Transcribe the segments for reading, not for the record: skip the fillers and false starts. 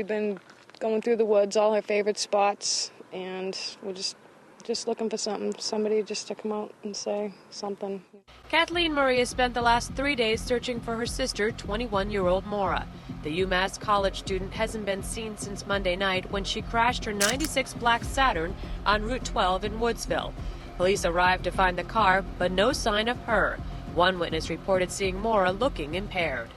We've been going through the woods, all her favorite spots, and we're just looking for somebody just to come out and say something. Kathleen Murray has spent the last 3 days searching for her sister, 21-year-old Maura. The UMass college student hasn't been seen since Monday night when she crashed her '96 black Saturn on Route 12 in Woodsville. Police arrived to find the car, but no sign of her. One witness reported seeing Maura looking impaired.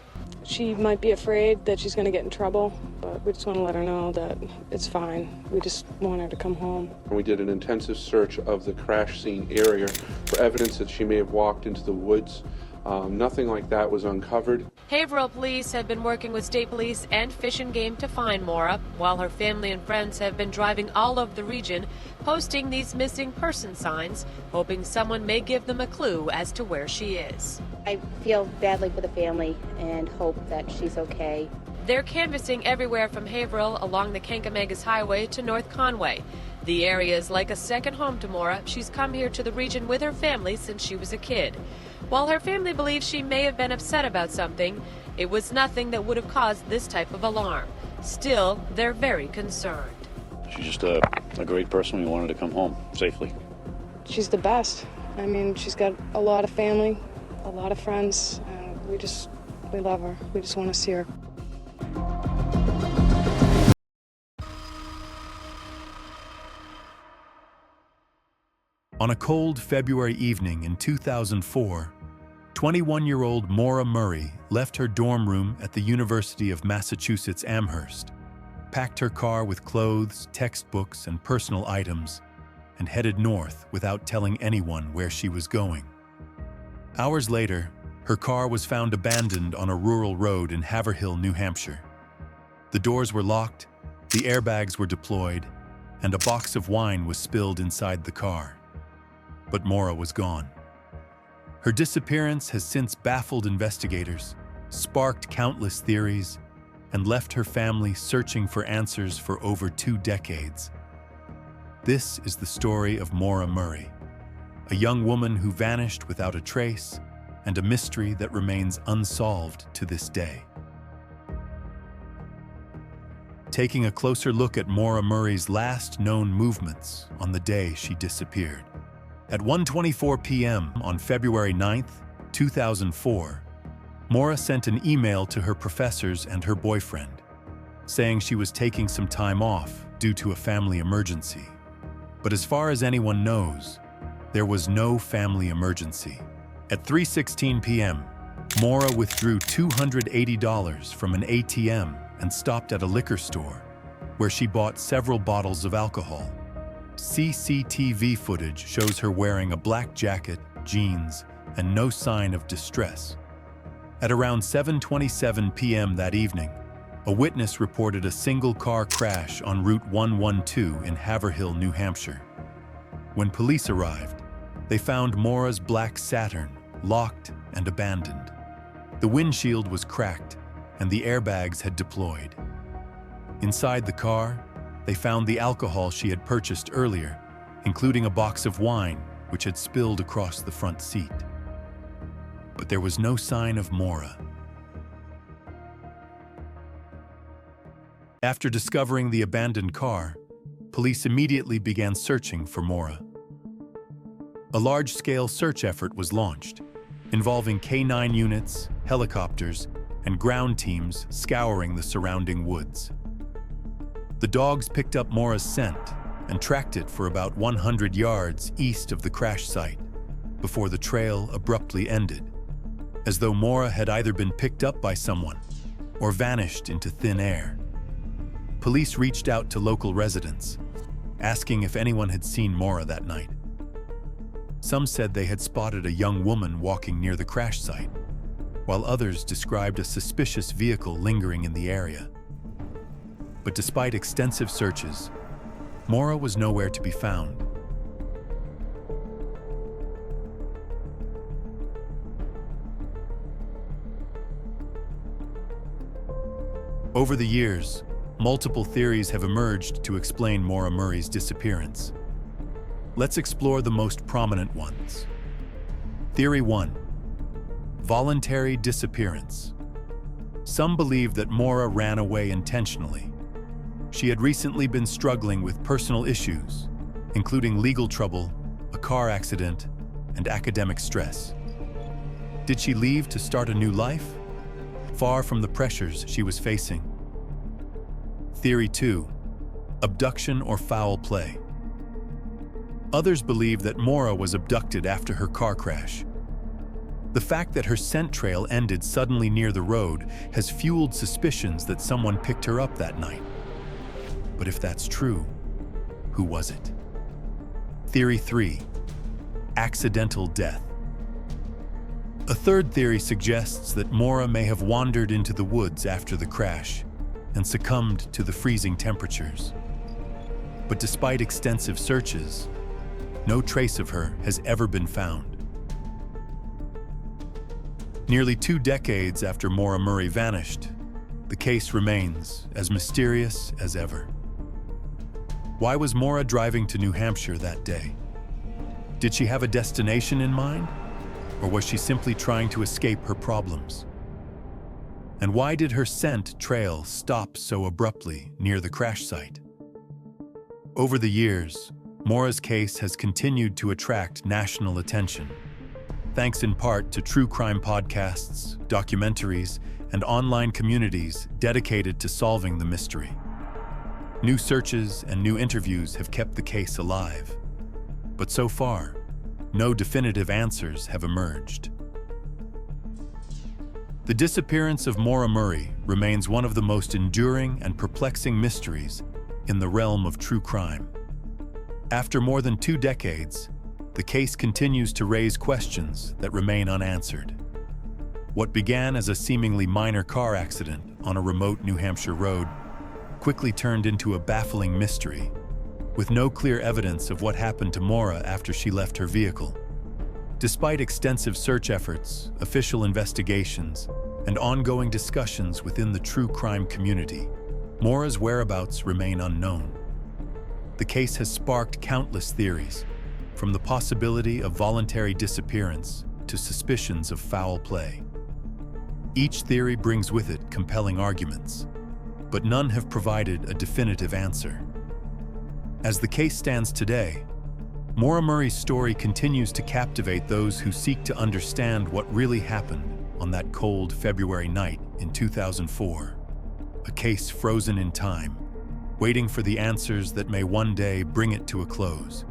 She might be afraid that she's going to get in trouble, but we just want to let her know that it's fine. We just want her to come home. We did an intensive search of the crash scene area for evidence that she may have walked into the woods. Nothing like that was uncovered. Haverhill police have been working with state police and Fish and Game to find Maura, while her family and friends have been driving all over the region, posting these missing person signs, hoping someone may give them a clue as to where she is. I feel badly for the family and hope that she's okay. They're canvassing everywhere from Haverhill along the Kankanaga Highway to North Conway. The area is like a second home to Maura. She's come here to the region with her family since she was a kid. While her family believes she may have been upset about something, it was nothing that would have caused this type of alarm. Still, they're very concerned. She's just a great person. We wanted to come home safely. She's the best. I mean, she's got a lot of family, a lot of friends, and we love her. We just want to see her. On a cold February evening in 2004, 21-year-old Maura Murray left her dorm room at the University of Massachusetts Amherst, packed her car with clothes, textbooks, and personal items, and headed north without telling anyone where she was going. Hours later, her car was found abandoned on a rural road in Haverhill, New Hampshire. The doors were locked, the airbags were deployed, and a box of wine was spilled inside the car. But Maura was gone. Her disappearance has since baffled investigators, sparked countless theories, and left her family searching for answers for over 2 decades. This is the story of Maura Murray, a young woman who vanished without a trace, and a mystery that remains unsolved to this day. Taking a closer look at Maura Murray's last known movements on the day she disappeared. At 1:24 p.m. on February 9, 2004, Maura sent an email to her professors and her boyfriend, saying she was taking some time off due to a family emergency. But as far as anyone knows, there was no family emergency. At 3:16 p.m., Maura withdrew $280 from an ATM and stopped at a liquor store, where she bought several bottles of alcohol. CCTV footage shows her wearing a black jacket, jeans, and no sign of distress. At around 7:27 p.m. that evening, a witness reported a single-car crash on Route 112 in Haverhill, New Hampshire. When police arrived, they found Maura's black Saturn locked and abandoned. The windshield was cracked, and the airbags had deployed. Inside the car, they found the alcohol she had purchased earlier, including a box of wine which had spilled across the front seat. But there was no sign of Maura. After discovering the abandoned car, police immediately began searching for Maura. A large-scale search effort was launched, involving K9 units, helicopters, and ground teams scouring the surrounding woods. The dogs picked up Maura's scent and tracked it for about 100 yards east of the crash site before the trail abruptly ended, as though Maura had either been picked up by someone or vanished into thin air. Police reached out to local residents, asking if anyone had seen Maura that night. Some said they had spotted a young woman walking near the crash site, while others described a suspicious vehicle lingering in the area. But despite extensive searches, Maura was nowhere to be found. Over the years, multiple theories have emerged to explain Maura Murray's disappearance. Let's explore the most prominent ones. Theory 1. Voluntary disappearance. Some believe that Maura ran away intentionally, She had recently been struggling with personal issues, including legal trouble, a car accident, and academic stress. Did she leave to start a new life? Far from the pressures she was facing. Theory 2. Abduction or foul play. Others believe that Maura was abducted after her car crash. The fact that her scent trail ended suddenly near the road has fueled suspicions that someone picked her up that night. But if that's true, who was it? Theory 3. Accidental death. A third theory suggests that Maura may have wandered into the woods after the crash and succumbed to the freezing temperatures. But despite extensive searches, no trace of her has ever been found. Nearly 2 decades after Maura Murray vanished, the case remains as mysterious as ever. Why was Maura driving to New Hampshire that day? Did she have a destination in mind? Or was she simply trying to escape her problems? And why did her scent trail stop so abruptly near the crash site? Over the years, Maura's case has continued to attract national attention, thanks in part to true crime podcasts, documentaries, and online communities dedicated to solving the mystery. New searches and new interviews have kept the case alive. But so far, no definitive answers have emerged. The disappearance of Maura Murray remains one of the most enduring and perplexing mysteries in the realm of true crime. After more than 2 decades, the case continues to raise questions that remain unanswered. What began as a seemingly minor car accident on a remote New Hampshire road quickly turned into a baffling mystery, with no clear evidence of what happened to Maura after she left her vehicle. Despite extensive search efforts, official investigations, and ongoing discussions within the true crime community, Maura's whereabouts remain unknown. The case has sparked countless theories, from the possibility of voluntary disappearance to suspicions of foul play. Each theory brings with it compelling arguments, but none have provided a definitive answer. As the case stands today, Maura Murray's story continues to captivate those who seek to understand what really happened on that cold February night in 2004. A case frozen in time, waiting for the answers that may one day bring it to a close.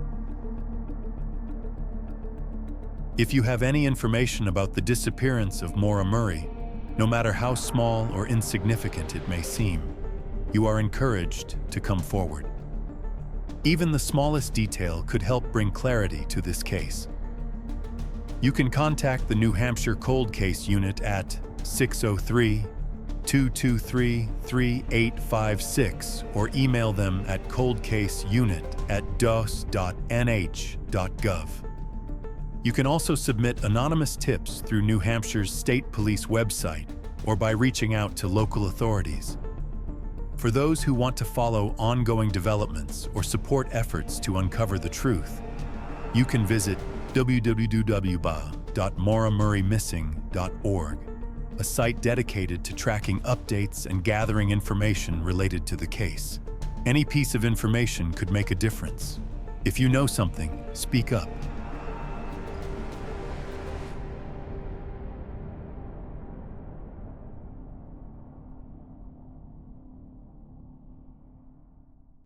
If you have any information about the disappearance of Maura Murray, no matter how small or insignificant it may seem, you are encouraged to come forward. Even the smallest detail could help bring clarity to this case. You can contact the New Hampshire Cold Case Unit at 603-223-3856 or email them at coldcaseunit@dos.nh.gov. You can also submit anonymous tips through New Hampshire's State Police website or by reaching out to local authorities. For those who want to follow ongoing developments or support efforts to uncover the truth, you can visit www.mauramurraymissing.org, a site dedicated to tracking updates and gathering information related to the case. Any piece of information could make a difference. If you know something, speak up.